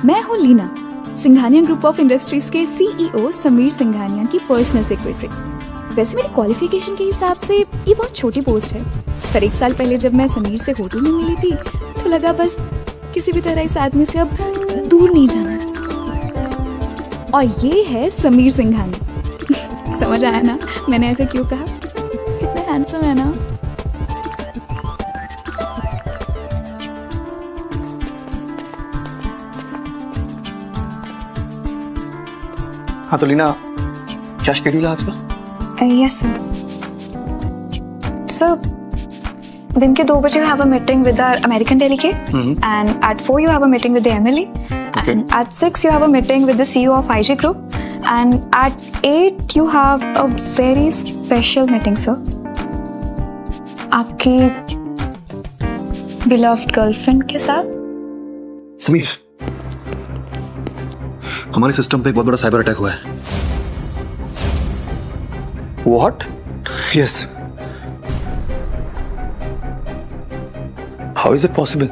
मैं हूँ Leena, Singhania group of industries के सीईओ समीर सिंघानिया की पर्सनल सेक्रेटरी। वैसे मेरी क्वालिफिकेशन के हिसाब से ये बहुत छोटी पोस्ट है, पर 1 साल पहले जब मैं समीर से होटल में मिली थी तो लगा बस किसी भी तरह इस आदमी से अब दूर नहीं जाना। और ये है समीर सिंघानिया। समझ आया ना मैंने ऐसे क्यों कहा? कितना हैंडसम है ना। हाँ तो लीना, क्या शेड्यूल है आज का? Yes sir. दिन के 2 बजे you have a meeting with our American delegate, and at 4 you have a meeting with the MLE, and at 6 you have a meeting with the CEO of IG Group, and at 8 you have a very special meeting, sir. आपकी beloved girlfriend के साथ। समीर, हमारे system पे एक बहुत बड़ा cyber attack हुआ है। What? Yes. How is it possible?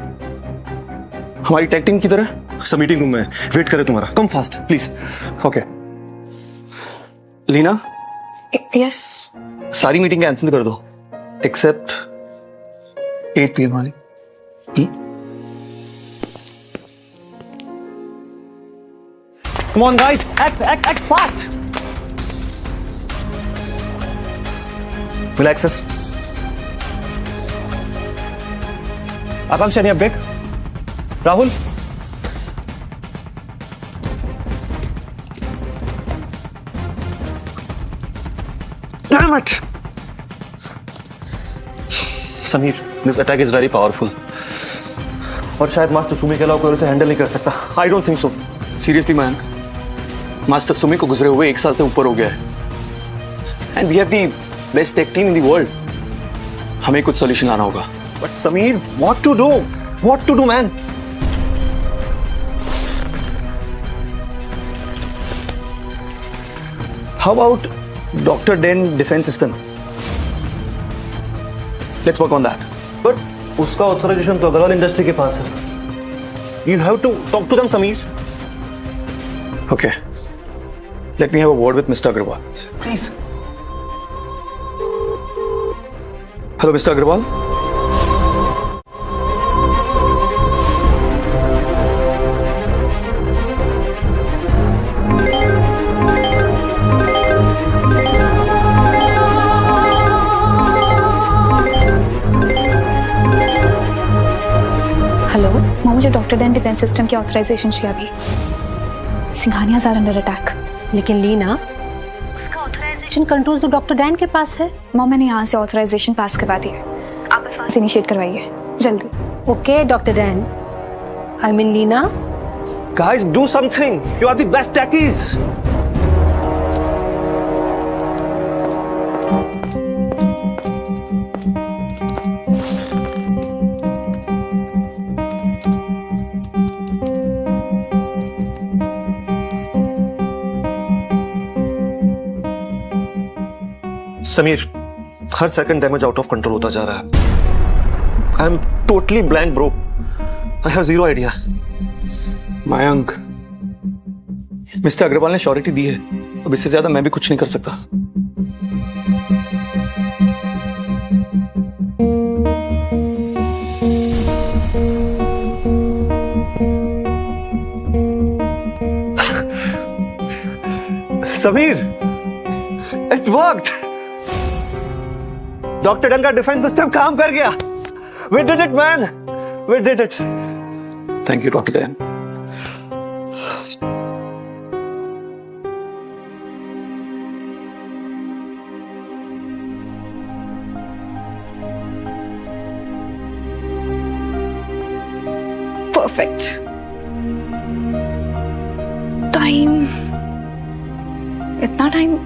हमारी टैग टीम किधर है? सब मीटिंग रूम में वेट करे तुम्हारा। Come fast please. Okay Leena, yes सारी मीटिंग कैंसिल कर दो एक्सेप्ट 8 PM वाली। Come on guys, act fast. Will access Akanksh, any update? Rahul, damn it! Sameer, this attack is very powerful और शायद मास्टर सुमी के अलावा कोई उसे हैंडल नहीं कर सकता। I don't think so. Seriously Mayank, master Sumi को गुजरे हुए 1 साल से ऊपर हो गया है, and we have the best tech team in the world. हमें कुछ सॉल्यूशन लाना होगा। But Sameer, what to do? What to do man? How about doctor Dan defence system? Let's work on that. But उसका ऑथराइजेशन तो Agarwal industry के पास है। You have to talk to them Sameer. Okay. Let me have a word with Mr. Agarwal. Please. Hello, Mr. Agarwal. Hello, मुझे doctor Dan defence system की authorisation चाहिए अभी। Singhania are under attack. लेकिन लीना, उसका ऑथराइजेशन कंट्रोल तो डॉक्टर डैन के पास है। मॉम, मैंने यहाँ से ऑथराइजेशन पास करवा दी है, आप बस वहाँ से इनिशिएट करवाइए जल्दी। Okay doctor Dan, I mean Leena. Guys, do something. You are the best techies. Sameer, हर second damage out of control होता जा रहा है। I am totally blank bro. I have zero idea. Mayank, mister Agarwal ने श्योरिटी दी है, अब इससे ज्यादा मैं भी कुछ नहीं कर सकता। Sameer, it worked. Doctor done का डिफेंस सिस्टम काम कर गया। We did it, man. We did it. Thank you, Dr. Dan. Perfect time. इतना टाइम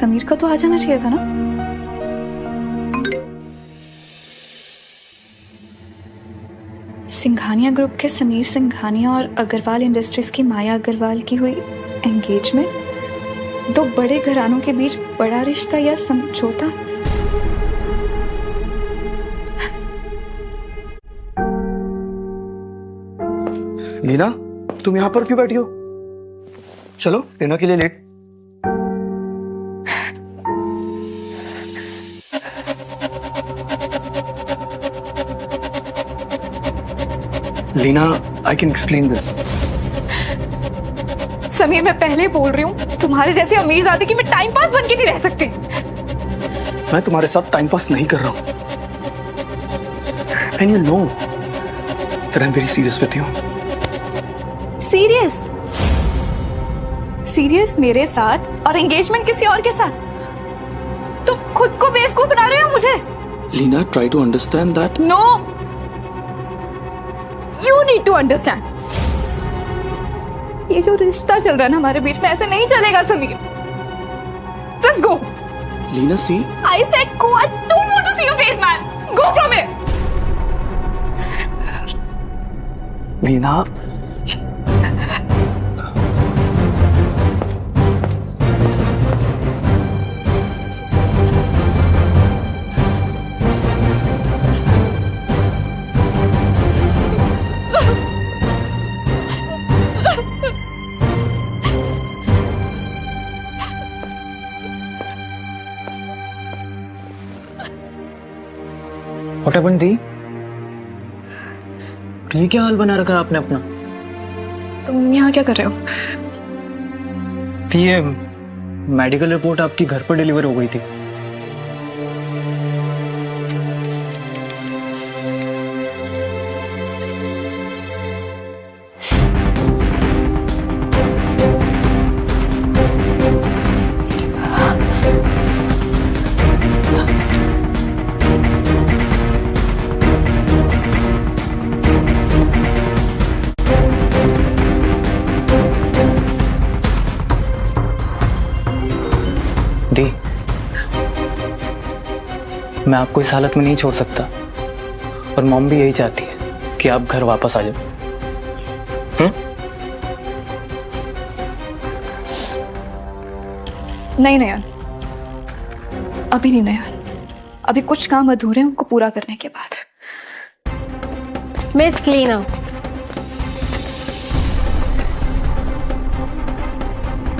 समीर का तो आ जाना चाहिए था ना। सिंघानिया ग्रुप के समीर सिंघानिया और अग्रवाल इंडस्ट्रीज की माया अग्रवाल की हुई एंगेजमेंट। 2 बड़े घरानों के बीच बड़ा रिश्ता या समझौता। लीना, तुम यहां पर क्यों बैठी हो? चलो डिनर के लिए late. Leena, I can explain this. Sameer, मैं पहले बोल रही हूँ, तुम्हारे जैसे अमीरजादे की मैं टाइम पास बन के नहीं रह सकती। मैं तुम्हारे साथ टाइम पास नहीं कर रहा हूं। And you know that I am very serious with you. Serious? Serious मेरे साथ और एंगेजमेंट किसी और के साथ? तुम खुद को बेवकूफ बना रहे हो मुझे। Leena, try to understand that. No, you need to understand. ये जो रिश्ता चल रहा है ना हमारे बीच में, ऐसे नहीं चलेगा Sameer. Let's go. Leena, see, I said go. I don't want to see your face, man. Go from here. Leena, What happened, दी? ये क्या हाल बना रखा आपने अपना? तुम यहाँ क्या कर रहे हो? ये मेडिकल रिपोर्ट आपकी घर पर डिलीवर हो गई थी। दी, मैं आपको इस हालत में नहीं छोड़ सकता और मॉम भी यही चाहती है कि आप घर वापस आ जाओ। नहीं नयन, अभी नहीं नयन। अभी कुछ काम अधूरे हैं, उनको पूरा करने के बाद। Miss Leena,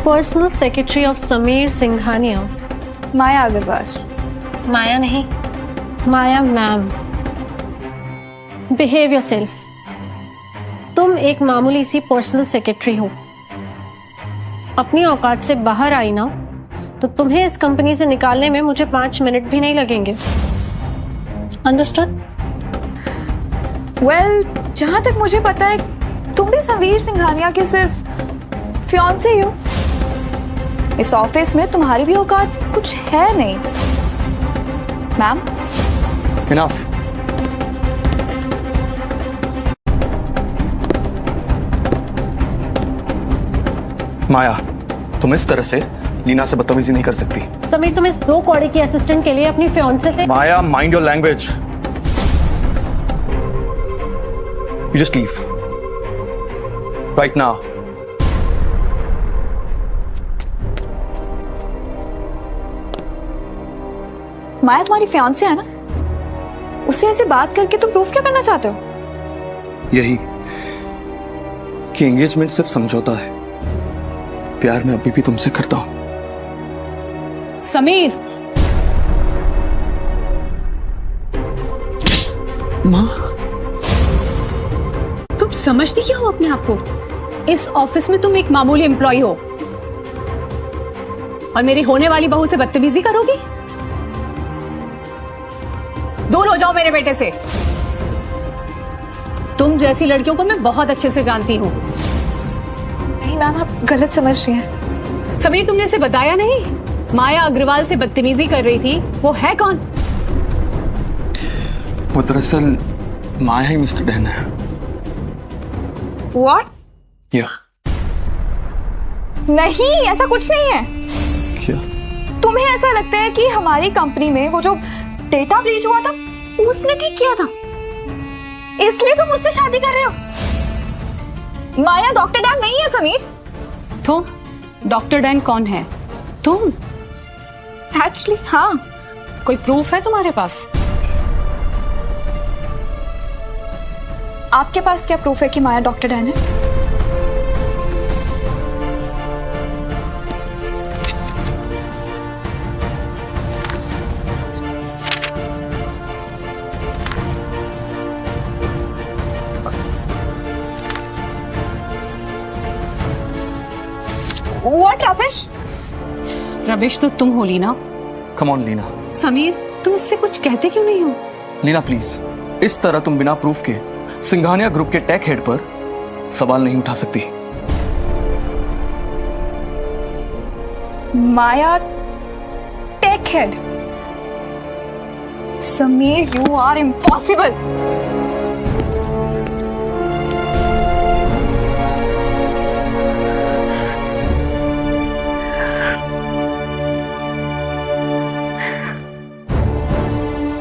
personal secretary of Sameer Singhania. Maya Agarwal. Maya नहीं, माया मैम। Behave yourself. तुम एक मामूली सी पर्सनल सेक्रेटरी हो। अपनी औकात से बाहर आई ना तो तुम्हें इस कंपनी से निकालने में मुझे 5 मिनट भी नहीं लगेंगे। अंडरस्टूड? वेल, जहां तक मुझे पता है तुम भी समीर सिंघानिया के सिर्फ फियांसे ही हो। इस ऑफिस में तुम्हारी भी औकात कुछ है नहीं। Ma'am, enough. माया, तुम इस तरह से लीना से बदतमीजी नहीं कर सकती। समीर, तुम इस 2 कौड़े की असिस्टेंट के लिए अपनी फियांसे से Maya, mind your language. You just leave right now. Maya तुम्हारी फियांसे है ना, उससे ऐसे बात करके तुम प्रूफ क्या करना चाहते हो? यही कि एंगेजमेंट सिर्फ समझौता है। प्यार मैं अभी भी तुमसे करता हूं। समीर, माँ, तुम समझती क्या हो अपने आप को? इस ऑफिस में तुम एक मामूली एम्प्लॉय हो और मेरी होने वाली बहू से बदतमीजी करोगी? दूर हो जाओ मेरे बेटे से। तुम जैसी लड़कियों को मैं बहुत अच्छे से जानती हूँ। नहीं मैम, आप गलत समझ रही हैं। समीर, तुमने इसे बताया नहीं? माया अग्रवाल से बदतमीजी कर रही थी, वो है कौन? वो दरअसल माया ही मिस्टर डैन है। व्हाट? या नहीं, ऐसा कुछ नहीं है। क्या? तुम्हें ऐसा लगता है कि हमारी कंपनी में वो जो डेटा ब्रीच हुआ था उसने ठीक किया था, इसलिए तुम मुझसे शादी कर रहे हो? माया डॉक्टर डैन नहीं है समीर। तो डॉक्टर डैन कौन है? तुम? एक्चुअली हाँ। कोई प्रूफ है तुम्हारे पास? आपके पास क्या प्रूफ है कि माया डॉक्टर डैन है? What rubbish? रबिश तो तुम हो लीना। Come on Leena. समीर, तुम इससे कुछ कहते क्यों नहीं हो? लीना प्लीज, इस तरह तुम बिना प्रूफ के सिंघानिया ग्रुप के टेक हेड पर सवाल नहीं उठा सकती। Maya tech head? Sameer, you are impossible.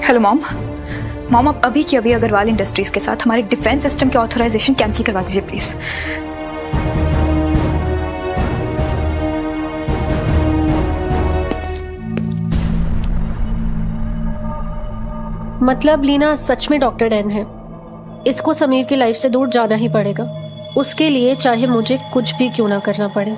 Hello mom. Mom, आप अभी की अभी अग्रवाल इंडस्ट्रीज के साथ हमारे डिफेंस सिस्टम के ऑथराइजेशन कैंसिल करवा दीजिए प्लीज। मतलब लीना सच में डॉक्टर डैन है। इसको समीर की लाइफ से दूर जाना ही पड़ेगा, उसके लिए चाहे मुझे कुछ भी क्यों ना करना पड़े।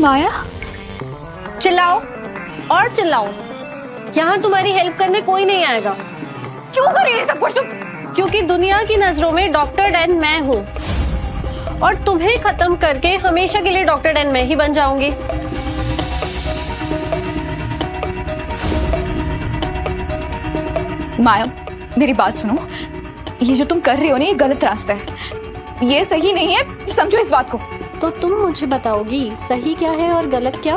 माया, चिल्लाओ और चिल्लाओ, यहाँ तुम्हारी हेल्प करने कोई नहीं आएगा। क्यों कर रही है सब कुछ तुम? क्योंकि दुनिया की नजरों में डॉक्टर डैन मैं हूँ और तुम्हें खत्म करके हमेशा के लिए डॉक्टर डैन मैं ही बन जाऊंगी। माया, मेरी बात सुनो। ये जो तुम कर रही हो ना, ये गलत रास्ता है, ये सही नहीं है, समझो इस बात को। तो तुम मुझे बताओगी सही क्या है और गलत क्या?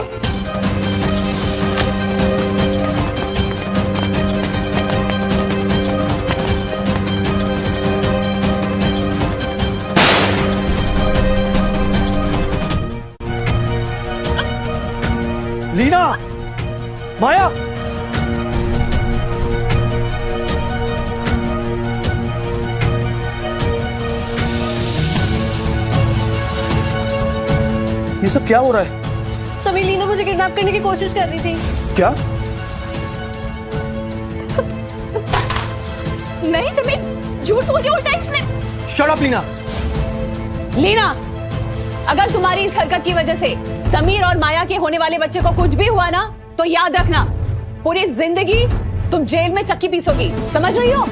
लीना, माया, ये सब क्या हो रहा है? समीर, लीना मुझे किडनैप करने की कोशिश कर रही थी। क्या? नहीं समीर, झूठ बोल के उल्टा इसने। Shut up Leena. लीना, अगर तुम्हारी इस हरकत की वजह से समीर और माया के होने वाले बच्चे को कुछ भी हुआ ना, तो याद रखना पूरी जिंदगी तुम जेल में चक्की पीसोगी, समझ रही हो?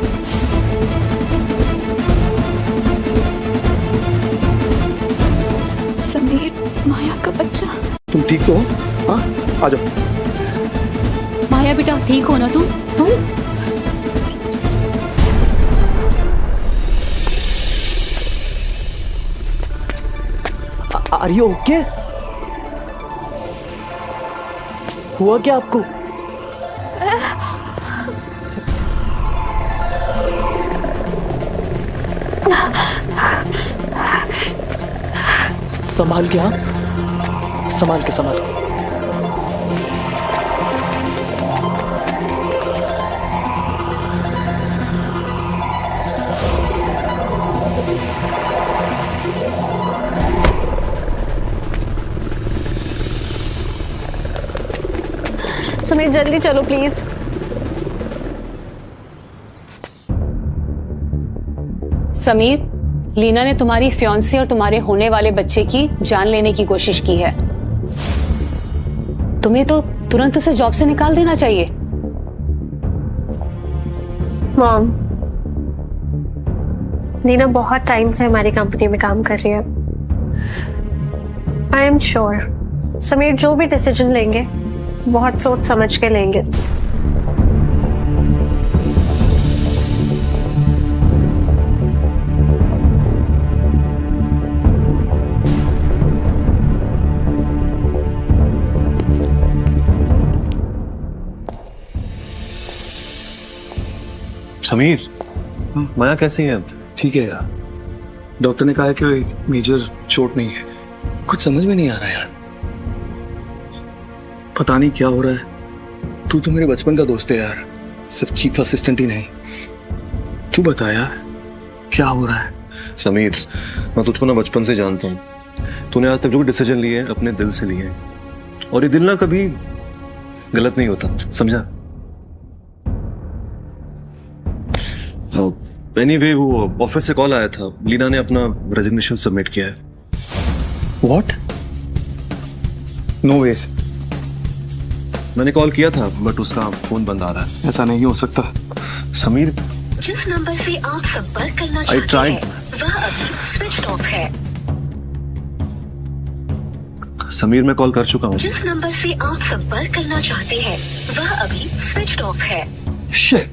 समीर, माया का बच्चा। तुम ठीक तो हो? हाँ, आ जाओ। माया बेटा, ठीक हो ना तुम? Are you okay? हुआ क्या आपको? संभाल के, हाँ, संभाल के, संभाल के। समीर, जल्दी चलो प्लीज। समीर, लीना ने तुम्हारी फियांसी और तुम्हारे होने वाले बच्चे की जान लेने की कोशिश की है। तुम्हें तो तुरंत उसे जॉब से निकाल देना चाहिए। मॉम, लीना बहुत टाइम से हमारी कंपनी में काम कर रही है। आई एम श्योर समीर जो भी डिसीजन लेंगे बहुत सोच समझ के लेंगे। समीर, माया कैसी है? ठीक है यार, डॉक्टर ने कहा है कि मेजर चोट नहीं है। कुछ समझ में नहीं आ रहा यार, पता नहीं क्या हो रहा है। तू तो मेरे बचपन का दोस्त है यार, सिर्फ चीफ असिस्टेंट ही नहीं, तू बता यार, क्या हो रहा है? समीर, मैं तुझको ना बचपन से जानता हूँ। तूने आज तक जो भी डिसीजन लिए हैं अपने दिल से लिए हैं, और ये दिल ना कभी गलत नहीं होता, समझा? एनीवे, वो ऑफिस से कॉल आया था, लीना ने अपना रेजिग्नेशन सबमिट किया है। व्हाट? No ways. मैंने कॉल किया था बट उसका फोन बंद आ रहा है। ऐसा नहीं हो सकता समीर, जिस नंबर से आप संपर्क करना I चाहते tried. हैं वह अभी स्विच ऑफ है। समीर मैं कॉल कर चुका हूँ। जिस नंबर से आप संपर्क करना चाहते हैं वह अभी स्विच ऑफ है। शिट।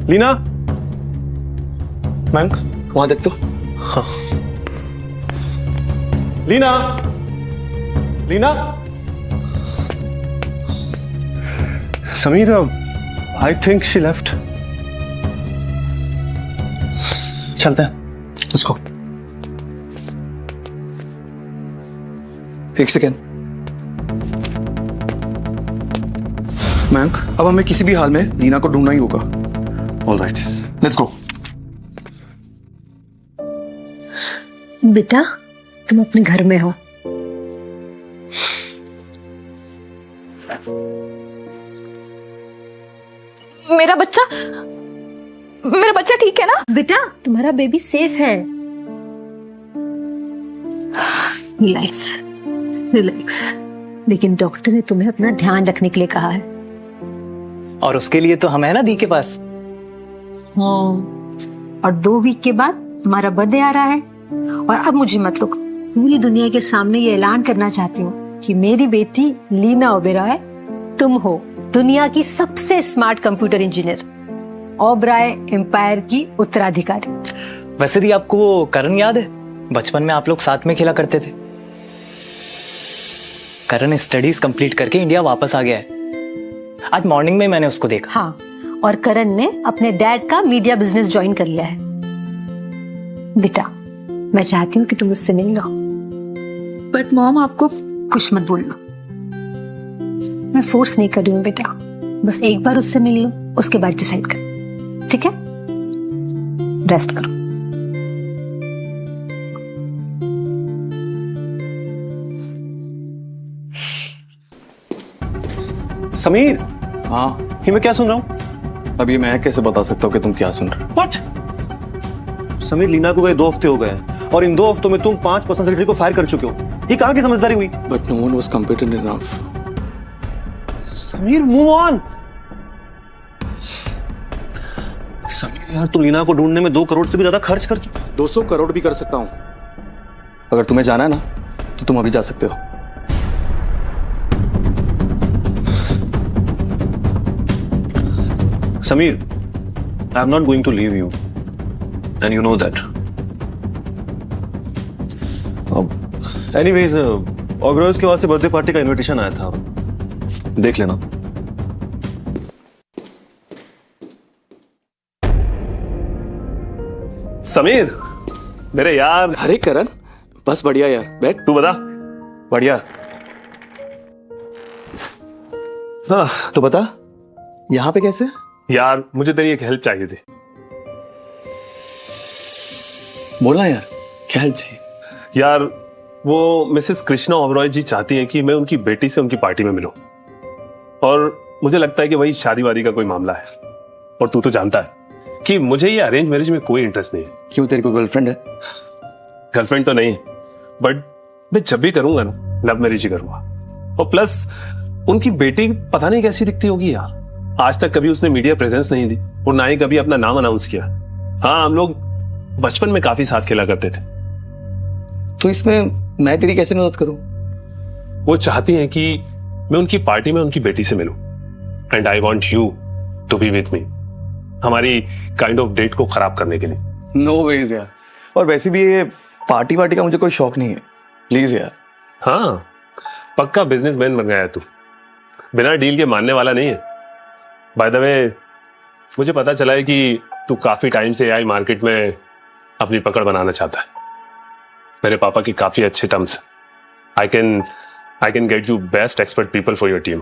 लीना, मैम वहां देख तो। Leena, Leena. Sameer, I think she left. चलते हैं, लेट्स गो। एक सेकेंड। मैम, अब हमें किसी भी हाल में लीना को ढूंढना ही होगा। Alright, let's go. बेटा, तुम अपने घर में हो। मेरा बच्चा ठीक है ना? बेटा, तुम्हारा बेबी सेफ है। Relax, relax. लेकिन डॉक्टर ने तुम्हें अपना ध्यान रखने के लिए कहा है। और उसके लिए तो हम है ना दी के पास। और 2 वीक के बाद तुम्हारा बर्थडे आ रहा है। और अब मुझे मत रोक, पूरी दुनिया के सामने ये ऐलान करना चाहती हूँ कि मेरी बेटी लीना ओबेरॉय, तुम हो दुनिया की सबसे smart computer engineer, Oberoi empire की उत्तराधिकारी। वैसे दी, आपको वो करण याद है? बचपन में आप लोग साथ में खेला करते थे। करण स्टडीज कंप्लीट करके इंडिया वापस आ गया है। आज मॉर्निंग में मैंने उसको देखा। हाँ, और करण ने अपने डैड का मीडिया बिजनेस ज्वाइन कर लिया है। बेटा, मैं चाहती हूँ कि तुम उससे मिल लो। बट मॉम, आपको कुछ मत बोलना। मैं फोर्स नहीं कर रही हूँ बेटा, बस एक बार उससे मिल लो, उसके बाद डिसाइड कर, ठीक है? रेस्ट करो। समीर, हाँ, ये मैं क्या सुन रहा हूँ? अब ये मैं कैसे बता सकता हूँ कि तुम क्या सुन रहे हो? What? समीर, लीना को गए 2 हफ्ते हो गए हैं और इन 2 हफ्तों में तुम 5% सेक्रेटरी को फायर कर चुके हो। ये कहाँ की समझदारी हुई? But no one was competent enough. Sameer, move on. Sameer यार, तुम लीना को ढूंढने में 2 करोड़ से भी ज्यादा खर्च कर चुके हो। 200 करोड़ भी कर सकता हूँ। अगर तुम्हें जाना है ना तो तुम अभी जा सकते हो। Samir, I'm not going to leave you, and you know that. Anyways, organise के वास्ते बर्थडे पार्टी का इनविटेशन आया था, देख लेना। समीर, मेरे यार। अरे करण, बस बढ़िया यार, बैठ। तू बता। बढ़िया। तो बता, यहाँ पे कैसे? यार, मुझे तेरी एक हेल्प चाहिए थी। बोलना यार, क्या हेल्प चाहिए? यार, वो मिसेस कृष्णा ओबेरॉय जी चाहती हैं कि मैं उनकी बेटी से उनकी पार्टी में मिलूं, और मुझे लगता है कि वही शादी वादी का कोई मामला है। और तू तो जानता है कि मुझे ये अरेंज मैरिज में कोई इंटरेस्ट नहीं है। क्यों, तेरी कोई गर्लफ्रेंड है? गर्लफ्रेंड तो नहीं, बट मैं जब भी करूंगा ना, लव मैरिज ही करूंगा। और प्लस उनकी बेटी पता नहीं कैसी दिखती होगी यार। आज तक कभी उसने मीडिया प्रेजेंस नहीं दी और ना ही कभी अपना नाम अनाउंस किया। हाँ, हम लोग बचपन में काफी साथ खेला करते थे। तो इसमें मैं तेरी कैसे मदद करूं? वो चाहती हैं कि मैं उनकी पार्टी में उनकी बेटी से मिलूं, and I want you to be with me, हमारी काइंड ऑफ डेट को खराब करने के लिए। नो वेज यार, और वैसे भी ये पार्टी का मुझे कोई शौक नहीं है, प्लीज यार। हाँ, पक्का बिजनेसमैन बन गया है तू, बिना डील के मानने वाला नहीं है। बाय द वे, मुझे पता चला है कि तू काफी टाइम से एआई मार्केट में अपनी पकड़ बनाना चाहता है। मेरे पापा की काफी अच्छे terms. I can get you best expert people for your team.